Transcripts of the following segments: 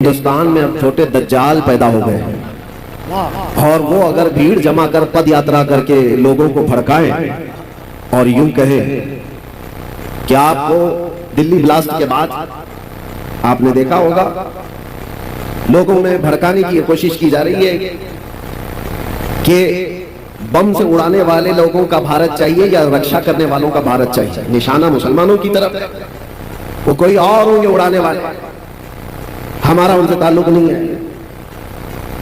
ہندوستان میں اب چھوٹے دجال پیدا ہو گئے ہیں، اور وہ اگر بھیڑ جمع کر پد یاترا کر کے لوگوں کو بھڑکائیں اور یوں کہیں کہ آپ کو دلی بلاسٹ کے بعد آپ نے دیکھا ہوگا لوگوں میں بھڑکانے کی کوشش کی جا رہی ہے کہ بم سے اڑانے والے لوگوں کا بھارت چاہیے یا رکشا کرنے والوں کا بھارت چاہیے، نشانہ مسلمانوں کی طرف، وہ کوئی اور ہوں گے اڑانے والے، ہمارا ان سے تعلق نہیں ہے۔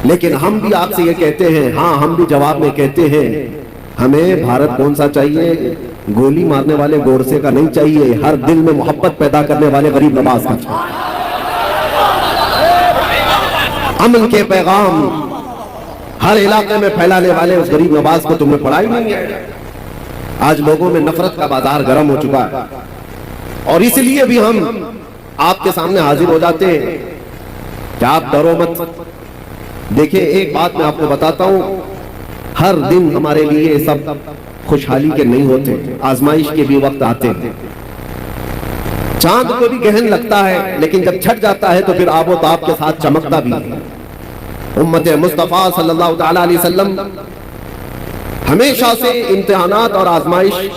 لیکن ہم بھی آپ سے یہ کہتے ہیں، ہاں ہم بھی جواب میں کہتے ہیں، ہمیں بھارت کون سا چاہیے؟ گولی مارنے والے گوڈسے کا نہیں چاہیے، ہر دل میں محبت پیدا کرنے والے غریب نواز کا چاہیے۔ امن کے پیغام ہر علاقے میں پھیلانے والے اس غریب نواز کو تم نے پڑھائی نہیں ہے۔ آج لوگوں میں نفرت کا بازار گرم ہو چکا ہے، اور اس لیے بھی ہم آپ کے سامنے حاضر ہو جاتے ہیں کہ آپ ڈرو مت۔ دیکھیں ایک بات میں آپ کو بتاتا ہوں، ہر دن ہمارے لیے سب خوشحالی کے نہیں ہوتے، آزمائش کے بھی وقت آتے ہیں۔ چاند کو بھی گہن لگتا ہے، لیکن جب چھٹ جاتا ہے تو پھر آب و تاب کے ساتھ چمکتا بھی ہے۔ امت مصطفیٰ صلی اللہ تعالیٰ علیہ وسلم ہمیشہ سے امتحانات اور آزمائش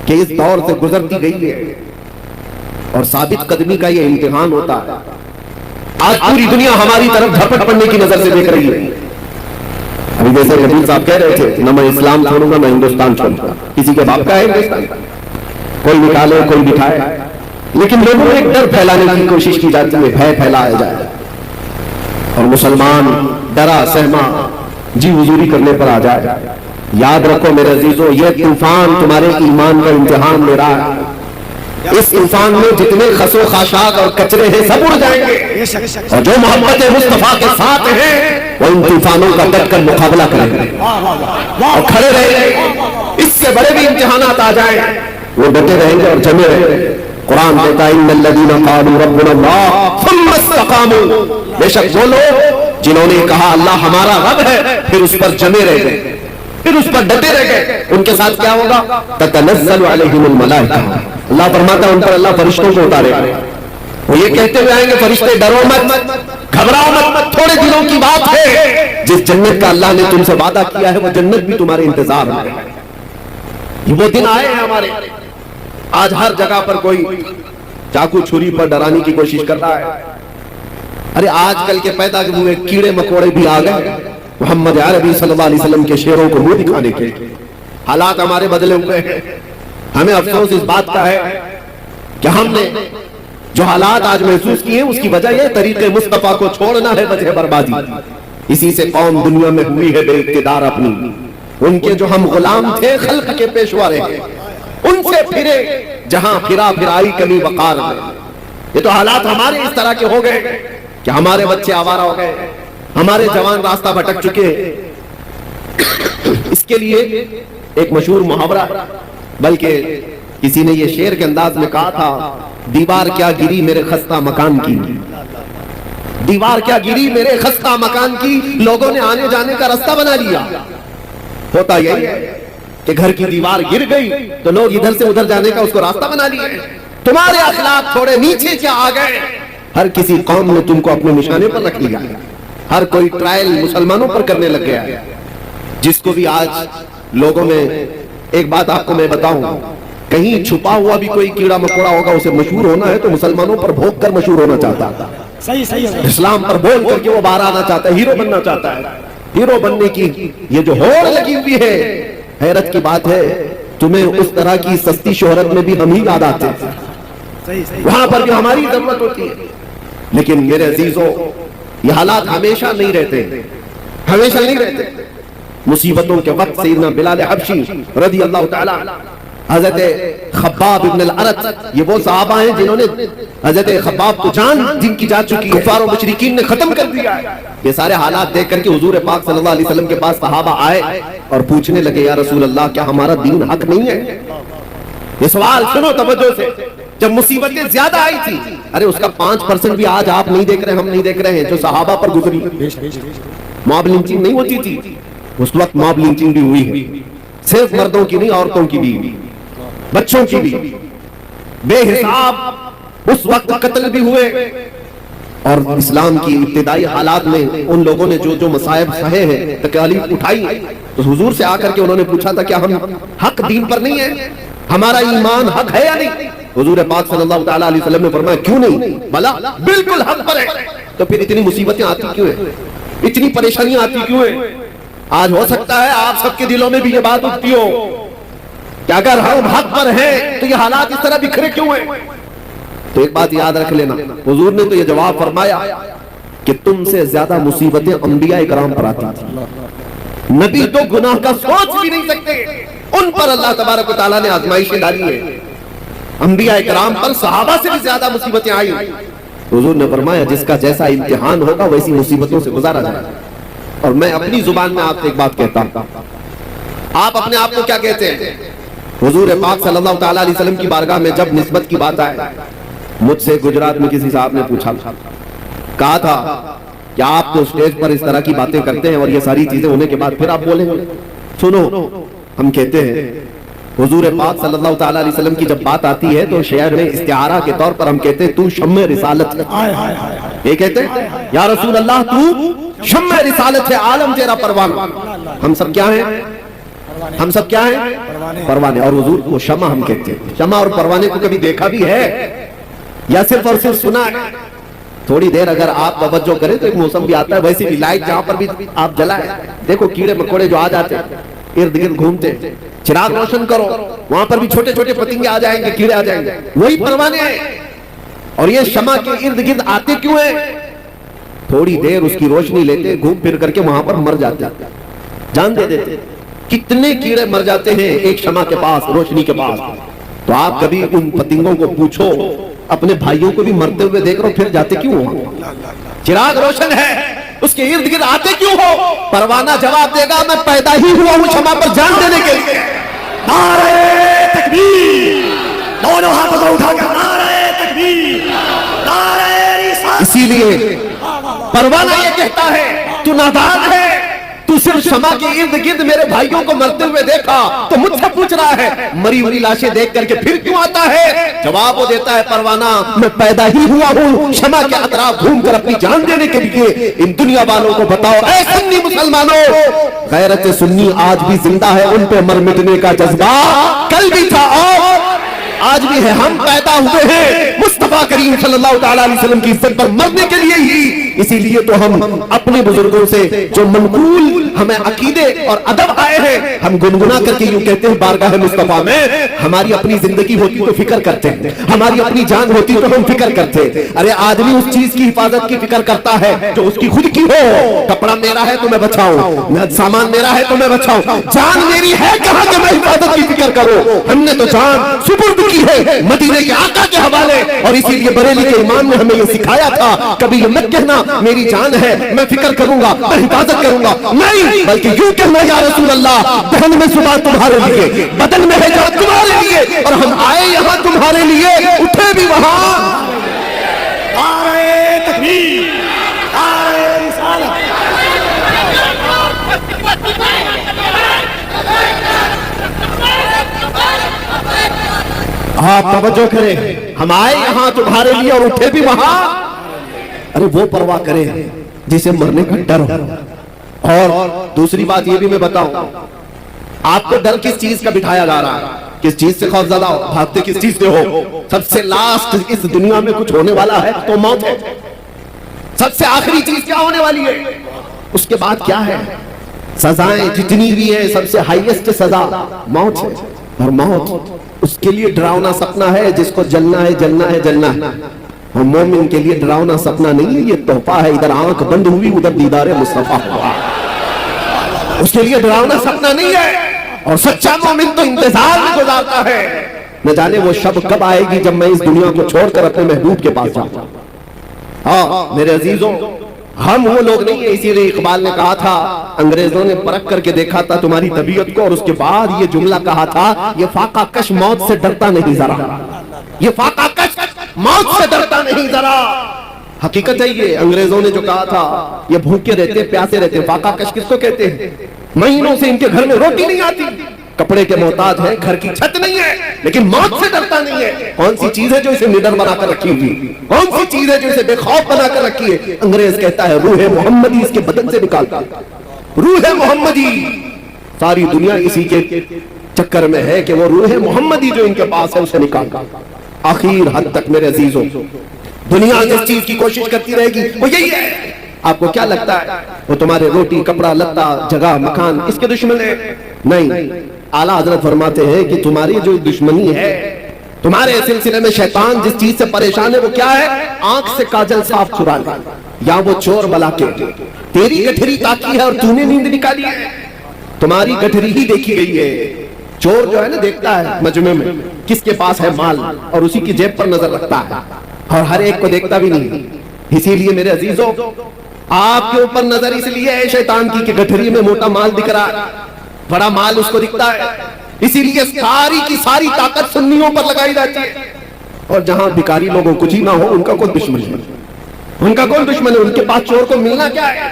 کے اس دور سے گزرتی گئی ہے، اور ثابت قدمی کا یہ امتحان ہوتا ہے۔ آج پوری دنیا ہماری طرف جھپٹ پڑنے کی نظر سے دیکھ رہی ہے۔ ابھی جیسے نبی صاحب کہہ رہے تھے، نہ میں اسلام چھوڑوں گا نہ ہندوستان چھوڑوں گا، کسی کے باپ کا ہے ہندوستان، کوئی نکالے کوئی بٹھائے، لیکن لوگوں میں ایک ڈر پھیلانے کی کوشش کی جاتی ہے، بھے پھیلایا جائے، اور مسلمان ڈرا سہما جی حضوری کرنے پر آ جائے۔ یاد رکھو میرے عزیزو، یہ طوفان تمہارے ایمان کا امتحان لے رہا ہے۔ اس انسان میں جتنے خس و خاشاک اور کچرے ہیں سب اڑ جائیں گے، اور جو محبت مصطفیٰ کے ساتھ ہیں وہ ان طوفانوں کا ڈٹ کر مقابلہ کریں گے اور کھڑے رہیں گے۔ اس سے بڑے بھی امتحانات آ جائیں وہ ڈٹے رہیں گے اور جمے رہیں گے۔ قرآن کہتا ہے ان الذین قالوا ربنا اللہ ثم استقاموا، بے شک وہ لوگ جنہوں نے کہا اللہ ہمارا رب ہے پھر اس پر جمے رہ گئے، پھر اس پر ڈٹے رہ گئے، ان کے ساتھ کیا ہوگا؟ تتنزل علیہم الملائکہ، اللہ فرماتا ہے ان پر اللہ فرشتوں کو اتارے گا، وہ یہ کہتے ہوئے آئیں گے فرشتے ڈرو مت، گھبراؤ مت، تھوڑے دنوں کی بات ہے، جس جنت کا اللہ نے تم سے وعدہ کیا ہے وہ جنت بھی تمہارے انتظار میں ہے۔ یہ وہ دن آئے ہیں ہمارے۔ آج ہر جگہ پر کوئی چاقو چھری پر ڈرانے کی کوشش کر رہا ہے۔ ارے آج کل کے پیدا ہوئے کیڑے مکوڑے بھی آ گئے محمد عربی صلی اللہ علیہ وسلم کے شعروں کو منہ دکھانے کے۔ حالات ہمارے بدلے ہوئے ہیں، ہمیں افسوس اس بات کا ہے کہ ہم نے جو حالات آج محسوس کیے ہیں اس کی وجہ یہ طریق مصطفیٰ کو چھوڑنا ہے وجہ بربادی۔ اسی سے قوم دنیا میں ہوئی ہے بے اقتدار اپنی، ان کے جو ہم غلام تھے خلق کے پیشوا رہے، ان سے پھرے جہاں پھرا پھرائی کمی وقار میں۔ یہ تو حالات ہمارے اس طرح کے ہو گئے کہ ہمارے بچے آوارہ ہو گئے، ہمارے جوان راستہ بھٹک چکے۔ اس کے لیے ایک مشہور محاورہ، بلکہ کسی نے یہ شعر کے انداز میں کہا تھا، دیوار کیا گری میرے خستہ مکان کی، دیوار کیا گری میرے خستہ مکان کی، لوگوں نے آنے جانے کا راستہ بنا لیا۔ ہوتا یہی ہے کہ گھر کی دیوار گر گئی تو لوگ ادھر سے ادھر جانے کا اس کو راستہ بنا لیے۔ تمہارے اخلاق تھوڑے نیچے کیا آ گئے، ہر کسی قوم نے تم کو اپنے نشانے پر رکھ لیا، ہر کوئی ٹرائل مسلمانوں پر کرنے لگ گیا۔ جس کو بھی آج لوگوں میں ایک بات آپ کو میں بتاؤں، کہیں چھپا ہوا بھی کوئی کیڑا مکوڑا ہوگا، اسے مشہور ہونا ہے تو مسلمانوں پر بھوک کر مشہور ہونا چاہتا ہے، اسلام پر بول کر کے وہ باہر آنا چاہتا ہے، ہیرو بننا چاہتا ہے۔ ہیرو بننے کی یہ جو ہوڑ لگی ہوئی ہے، حیرت کی بات ہے تمہیں اس طرح کی سستی شہرت میں بھی ہم ہی یاد آتے ہیں، وہاں پر بھی ہماری ضرورت ہوتی ہے۔ لیکن میرے عزیزوں یہ حالات ہمیشہ نہیں رہتے، ہمیشہ نہیں رہتے۔ مصیبتوں کے وقت سیدنا بلال حبشی رضی اللہ تعالیٰ، حضرت خباب ابن الارت، یہ وہ صحابہ ہیں جنہوں نے حضرت خباب کو جان جن کی جا چکی کفار و مشرکین نے ختم کر دیا ہے۔ یہ سارے حالات دیکھ کر کے حضور پاک صلی اللہ علیہ وسلم کے پاس صحابہ آئے اور پوچھنے لگے یا رسول اللہ کیا ہمارا دین حق نہیں ہے؟ یہ سوال سنو توجہ سے، جب مصیبتیں زیادہ آئی تھی، ارے اس کا 5% بھی آج آپ نہیں دیکھ رہے، ہم نہیں دیکھ رہے ہیں، جو صحابہ پر گزری۔ موب لنچنگ نہیں ہوتی تھی، اس وقت موب لنچنگ بھی ہوئی ہے، صرف مردوں کی نہیں، عورتوں کی بھی، بچوں کی بھی، بے حساب اس وقت قتل بھی ہوئے، اور اسلام کی ابتدائی حالات میں ان لوگوں نے جو جو مصائب سہے ہیں، تکالیف اٹھائی، تو حضور سے آ کر کے انہوں نے پوچھا تھا کیا ہم حق دین پر نہیں ہیں؟ ہمارا ایمان حق ہے یا نہیں؟ حضور پاک صلی اللہ تعالیٰ علیہ وسلم نے فرمایا کیوں نہیں، بلا بالکل حق پر ہے۔ تو پھر اتنی مصیبتیں آتی کیوں ہیں، اتنی پریشانیاں آتی کیوں ہیں؟ آج ہو سکتا ہے آپ سب کے دلوں میں بھی یہ بات اٹھتی ہو کہ اگر ہم حق پر ہیں تو یہ حالات اس طرح بکھرے کیوں ہیں؟ تو ایک بات یاد رکھ لینا، حضور نے تو یہ جواب فرمایا کہ تم سے زیادہ مصیبتیں انبیاء کرام پر آتی تھی، نبی تو گناہ کا سوچ بھی نہیں سکتے، ان پر اللہ تبارک و تعالیٰ نے آزمائشیں ڈالی ہیں، انبیاء کرام پر صحابہ سے بھی زیادہ مصیبتیں آئی۔ حضور نے فرمایا جس کا جیسا امتحان ہوگا ویسی مصیبتوں سے گزارا جائے۔ اور میں اپنی زبان میں آپ سے ایک بات کہتا ہوں، آپ اپنے آپ کو کیا کہتے ہیں؟ حضور پاک صلی اللہ تعالیٰ علیہ وسلم کی بارگاہ میں جب نسبت کی بات آئے، مجھ سے گجرات میں کسی صاحب نے پوچھا، کہا تھا کہ آپ تو اسٹیج پر اس طرح کی باتیں کرتے ہیں اور یہ ساری چیزیں ہونے کے بعد پھر آپ بولیں گے؟ سنو، ہم کہتے ہیں حضور پاک صلی اللہ تعالیٰ علیہ وسلم کی جب بات آتی ہے تو شعر میں استعارہ کے طور پر ہم کہتے ہیں تو شمع رسالت ہے، یہ کہتے ہیں یا رسول اللہ تو شمع رسالت ہے، عالم تیرا پروانہ۔ ہم سب کیا ہیں؟ ہم سب کیا ہیں؟ پروانے۔ اور حضور کو شمع ہم کہتے ہیں۔ شمع اور پروانے کو کبھی دیکھا بھی ہے یا صرف اور صرف سنا ہے؟ تھوڑی دیر اگر آپ توجہ کریں تو ایک موسم بھی آتا ہے، ویسے بھی لائٹ جہاں پر بھی آپ جلائیں، دیکھو کیڑے مکوڑے جو آ جاتے ہیں ارد گرد گھومتے، چراغ روشن کرو وہاں پر بھی چھوٹے چھوٹے پتنگے آ جائیں گے، کیڑے آ جائیں گے، وہی پروانے ہیں۔ اور یہ شمع کے ارد گرد آتے کیوں ہیں؟ تھوڑی دیر اس کی روشنی لیتے، گھوم پھر کر کے وہاں پر مر جاتے، جان دے دیتے۔ کتنے کیڑے مر جاتے ہیں ایک شمع کے پاس، روشنی کے پاس۔ تو آپ کبھی ان پتنگوں کو پوچھو، اپنے بھائیوں کو بھی مرتے ہوئے دیکھ رہو، پھر جاتے کیوں ہو؟ چراغ روشن ہے، اس کے ارد گرد آتے کیوں ہو؟ پروانہ جواب دے گا میں پیدا ہی ہوا ہوں شمع پر جان دینے کے لیے۔ نعرہ تکبیر، دونوں ہاتھوں کو اٹھا کر نعرہ تکبیر، نعرہ رسالت۔ اسی لیے پروانہ یہ کہتا ہے تو نادان ہے، تو صرف شمع کے ارد گرد میرے بھائیوں کو مرتے ہوئے دیکھا تو مجھ سے پوچھ رہا ہے مری ہوئی لاشیں دیکھ کر کے پھر کیوں آتا ہے؟ جواب وہ دیتا ہے پروانہ میں پیدا ہی ہوا ہوں شمع کے اطراف گھوم کر اپنی جان دینے کے لیے۔ ان دنیا والوں کو بتاؤ اے سنی مسلمانوں، غیرت سنی آج بھی زندہ ہے، ان پہ مر مٹنے کا جذبہ کل بھی تھا اور آج بھی ہے۔ ہم پیدا ہوئے ہیں مصطفیٰ کریم صلی اللہ تعالیٰ علیہ وسلم کی عزت پر مرنے کے لیے ہی، اسی لیے تو ہم اپنے بزرگوں سے جو منقول ہمیں عقیدے اور ادب آئے ہیں ہم گنگنا کر کے یوں کہتے ہیں بارگاہ مصطفیٰ میں ہماری اپنی زندگی ہوتی تو فکر کرتے ہیں، ہماری اپنی جان ہوتی تو ہم فکر کرتے۔ ارے آدمی اس چیز کی حفاظت کی فکر کرتا ہے جو اس کی خود کی ہو، کپڑا میرا ہے تو میں بچاؤں، سامان میرا ہے تو میں بچاؤں، جان میری ہے کہاں کہ میں حفاظت کی فکر کروں؟ ہم نے تو جان سپرد کی ہے مدینے کے آقا کے حوالے، اور اسی لیے بریلی کے امام نے ہمیں یہ سکھایا تھا کبھی یہ مت کہنا میری جان ہے میں فکر کروں گا میں حفاظت کروں گا، نہیں بلکہ یوں کہنا یا رسول اللہ دہن میں صبح تمہارے لیے، بدن میں ہے جان تمہارے لیے، اور ہم آئے یہاں تمہارے لیے، اٹھے بھی وہاں۔ نعرہ تکبیر، نعرہ رسالت۔ آپ توجہ کریں، ہم آئے یہاں تمہارے لیے اور اٹھے بھی وہاں۔ ارے وہ پرواہ کرے جسے مرنے کا ڈر ہو۔ اور دوسری بات یہ بھی میں بتاؤں، آپ کو ڈر کس چیز کا بٹھایا جا رہا ہے؟ کس چیز سے خوف زدہ ہو؟ بھاگتے کس چیز سے ہو؟ سب سے لاسٹ اس دنیا میں کچھ ہونے والا ہے تو موت ہے۔ سب سے آخری چیز کیا ہونے والی ہے؟ اس کے بعد کیا ہے؟ سزائیں جتنی بھی ہیں سب سے ہائیسٹ سزا موت ہے، اور موت اس کے لیے ڈراؤنا سپنا ہے جس کو جلنا ہے جلنا ہے جلنا ہے، اور مومن کے لیے ڈراؤنا سپنا نہیں ہے، یہ تحفہ ہے، ادھر آنکھ بند ہوئی ادھر دیدار مصطفیٰ ہوا، اس کے لیے ڈراؤنا سپنا نہیں ہے۔ اور سچا مومن تو انتظار میں گزارتا ہے، نہ جانے وہ شب کب آئے گی جب میں اس دنیا کو چھوڑ کر اپنے محبوب کے پاس جاؤں۔ ہاں میرے عزیزوں، ہم وہ لوگ نہیں ہیں، اسی لیے اقبال نے کہا تھا انگریزوں نے پرکھ کر کے دیکھا تھا تمہاری طبیعت کو، اور اس کے بعد یہ جملہ کہا تھا یہ فاقہ کش موت سے ڈرتا نہیں ذرا، یہ فاقہ کش موت سے ڈرتا نہیں ذرا۔ حقیقت ہے یہ، انگریزوں نے جو کہا تھا یہ بھوکے رہتے پیاسے رہتے، فاقہ کش کس کو کہتے ہیں؟ مہینوں سے ان کے گھر میں روٹی نہیں آتی، کپڑے کے محتاج ہے, گھر کی چھت نہیں ہے, لیکن موت سے ڈرتا نہیں ہے. کون سی چیز ہے جو اسے نڈر بنا کر رکھی ہوئی؟ کون سی چیز ہے جو اسے بے خوف بنا کر رکھی ہے؟ انگریز کہتا ہے روح محمدی اس کے بدن سے نکالتا. روح محمدی, ساری دنیا اسی کے چکر میں ہے کہ وہ روح محمدی جو ان کے پاس ہے اسے نکالتا. آخر حد تک میرے عزیزوں, دنیا جس چیز کی کوشش کرتی رہے گی وہ یہی ہے. آپ کو کیا لگتا ہے وہ تمہارے روٹی, کپڑا, لتا, جگہ, مکان اس کے دشمن ہے؟ نہیں. اعلیٰ حضرت فرماتے ہیں کہ تمہاری جو دشمنی ہے, تمہارے سلسلے میں شیطان جس چیز سے پریشان ہے وہ کیا ہے؟ آنکھ سے کاجل صاف چھڑا لے, یا وہ چور بلا کے تیری گٹھری تاکی ہے اور تو نے نیند نکالی ہے. تمہاری گٹھری ہی دیکھی گئی ہے. چور جو ہے نا دیکھتا ہے مجمع میں کس کے پاس ہے مال اور اسی کی جیب پر نظر رکھتا ہے, اور ہر ایک کو دیکھتا بھی نہیں. اسی لیے میرے عزیزوں, آپ کے اوپر نظر اس لیے ہے شیطان کی کہ گٹھری میں موٹا مال دکھ رہا ہے, بڑا مال اس کو دکھتا ہے, اسی لیے ساری کی ساری طاقت سنیوں پر لگائی جاتی ہے. اور جہاں بھکاری لوگوں کچھ ہی نہ ہو ان کا کون دشمن ہے؟ ان کا کون دشمن ہے؟ ان کے پاس چور کو ملنا کیا ہے؟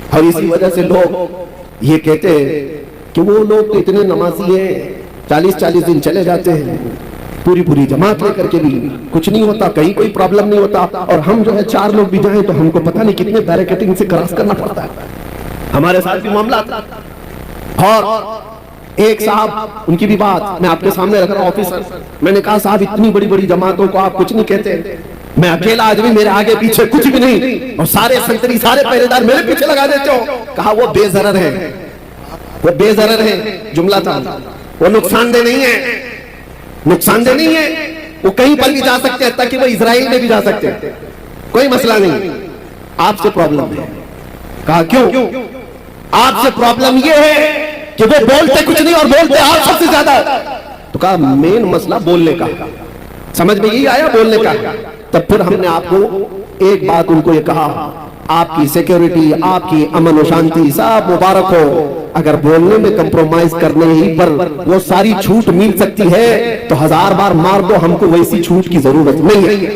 اور اسی وجہ سے لوگ یہ کہتے ہیں کہ وہ لوگ تو اتنے نمازی ہیں, 40 دن چلے جاتے ہیں, پوری جماعت لے کر کے بھی کچھ نہیں ہوتا, کہیں کوئی پرابلم نہیں ہوتا, اور ہم جو ہے 4 لوگ بھی جائیں تو ہم کو پتہ نہیں کتنے بیریکیڈنگ سے کراس کرنا پڑتا ہے. ہمارے ساتھ بھی معاملہ آتا. اور ایک صاحب, ان کی بھی بات میں آپ کے سامنے رکھ رہا ہوں, آفیسر, میں نے کہا صاحب اتنی بڑی جماعتوں کو آپ کچھ نہیں کہتے, میں اکیلا آدمی, میرے آگے پیچھے کچھ بھی نہیں, اور سارے سنتری سارے پہرے دار میرے پیچھے لگا دیتے ہو. کہا وہ بے ضرر ہے, وہ بے ضرر ہے. جملہ تھا, وہ نقصان دہ نہیں ہے, نقصان دہ نہیں ہے, وہ کہیں پر بھی جا سکتے ہیں, تاکہ وہ اسرائیل میں بھی جا سکتے ہیں, کوئی مسئلہ نہیں. آپ سے پرابلم ہے. کہا کیوں؟ آپ سے پرابلم یہ ہے کہ وہ بولتے کچھ نہیں اور بولتے آپ سب سے زیادہ. تو کہا مین مسئلہ بولنے کا, سمجھ میں یہی آیا بولنے کا. تب پھر ہم نے آپ کو ایک بات ان کو یہ کہا, آپ کی سیکیورٹی, آپ کی امن و شانتی سب مبارک ہو, اگر بولنے میں کمپرومائز کرنے ہی پر وہ ساری چھوٹ مل سکتی ہے تو 1000 بار مار دو, ہم کو ویسی چھوٹ کی ضرورت نہیں ہے.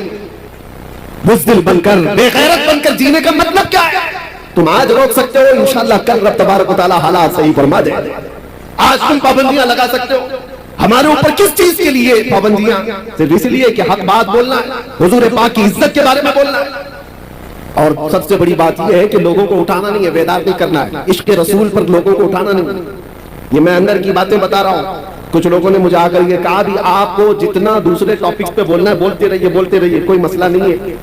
بزدل بن کر, بے غیرت بن کر جینے کا مطلب کیا ہے؟ تم آج روک سکتے ہو, انشاءاللہ کل رب تبارک و تعالی حالات صحیح فرما دے. آج تم پابندیاں لگا سکتے ہو, ہمارے اوپر کس چیز کے لیے پابندیاں؟ صرف اس لیے کہ حق بات بولنا ہے, حضور پاک کی عزت کے بارے میں بولنا ہے. اور سب سے بڑی بات یہ ہے کہ لوگوں کو اٹھانا نہیں ہے, بیدار نہیں کرنا ہے, عشق رسول پر لوگوں کو اٹھانا نہیں. یہ میں اندر کی باتیں بتا رہا ہوں. کچھ لوگوں نے مجھے آ کر یہ کہا بھی آپ کو جتنا دوسرے ٹاپکس پہ بولنا ہے بولتے رہیے, کوئی مسئلہ نہیں ہے,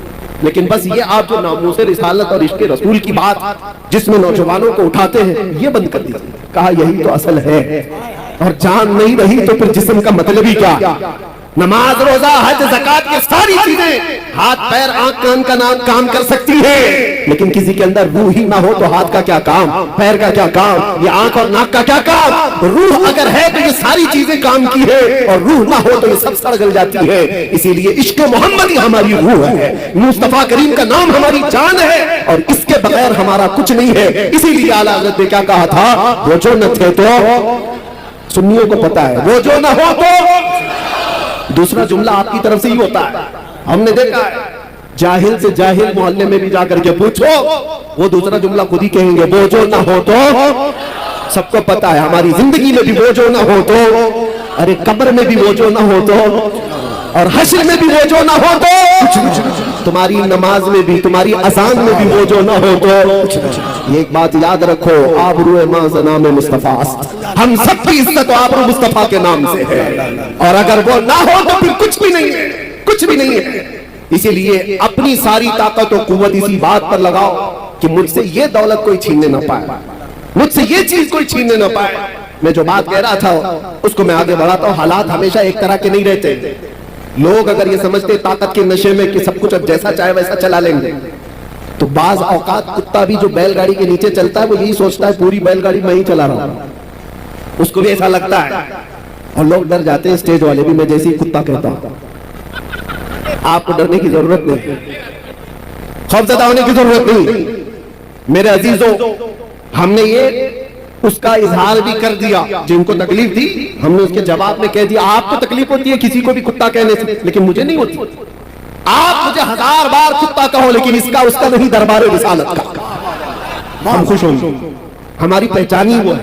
لیکن بس یہ آپ جو ناموس رسالت اور عشق رسول کی بات جس میں نوجوانوں کو اٹھاتے ہیں یہ بند کر دیجیے. کہا یہی تو اصل ہے, اور جان نہیں رہی تو پھر جسم کا مطلب ہی کیا؟ نماز, روزہ, حج, زکات, یہ ساری چیزیں ہاتھ, پیر, آنکھ, کان کا نام کام کر سکتی ہے, لیکن کسی کے اندر روح ہی نہ ہو تو ہاتھ کا کیا کام, پیر کا کیا کام, یہ آنکھ اور ناک کا کیا کام؟ روح اگر ہے تو یہ ساری چیزیں کام کی ہے, اور روح نہ ہو تو یہ سب سڑ گل جاتی ہے. اسی لیے عشق محمدی ہماری روح ہے, مصطفیٰ کریم کا نام ہماری جان ہے, اور اس کے بغیر ہمارا کچھ نہیں ہے. اسی لیے اعلیٰ حضرت نے کیا کہا تھا, وہ جو نہ تھے تو, سنیوں کو پتا ہے, وہ جو نہ ہو تو. دوسرا جملہ آپ کی طرف سے ہی ہوتا ہے, ہم نے دیکھا ہے, جاہل سے جاہل محلے میں بھی جا کر کے پوچھو, وہ دوسرا جملہ خود ہی کہیں گے, وہ جو نہ ہو تو. سب کو پتا ہے ہماری زندگی میں بھی وہ جو نہ ہو تو, ارے قبر میں بھی وہ جو نہ ہو تو, اور حشر میں بھی وہ جو نہ ہو تو, تمہاری نماز میں بھی, تمہاری اذان میں بھی وہ جو نہ ہو تو. یہ ایک بات یاد رکھو, آبرو ماں نام مصطفیٰ, ہم سب کی عزت آبرو مصطفیٰ کے نام سے ہے, اور اگر وہ نہ ہو تو پھر کچھ بھی نہیں ہے, کچھ بھی نہیں ہے. اسی لیے اپنی ساری طاقت و قوت اسی بات پر لگاؤ کہ مجھ سے یہ دولت کوئی چھیننے نہ پائے, مجھ سے یہ چیز کوئی چھیننے نہ پائے. میں جو بات کہہ رہا تھا اس کو میں آگے بڑھاتا ہوں. حالات ہمیشہ ایک طرح کے نہیں رہتے. لوگ اگر یہ سمجھتے طاقت کے نشے میں کہ سب کچھ اب جیسا چاہے ویسا چلا لیں گے, تو بعض اوقات کتا بھی جو بیل گاڑی کے نیچے چلتا ہے وہ یہی سوچتا ہے پوری بیل گاڑی میں ہی چلا رہا ہوں, اس کو بھی ایسا لگتا ہے. اور لوگ ڈر جاتے ہیں, اسٹیج والے بھی, میں جیسے ہی کتا کہتا ہوں. آپ کو ڈرنے کی ضرورت نہیں, خوفزدہ ہونے کی ضرورت نہیں. میرے عزیزوں, ہم نے یہ اس کا اظہار بھی کر دیا, جن کو تکلیف تھی ہم نے اس کے جواب میں کہہ دیا آپ کو تکلیف ہوتی ہے کسی کو بھی کتا کہنے سے, لیکن مجھے نہیں ہوتی. آپ مجھے 1000 بار کتا کہو, لیکن اس کا نہیں دربار رسالت کا. ہم خوش ہوں گے, ہماری پہچان ہی وہ ہے.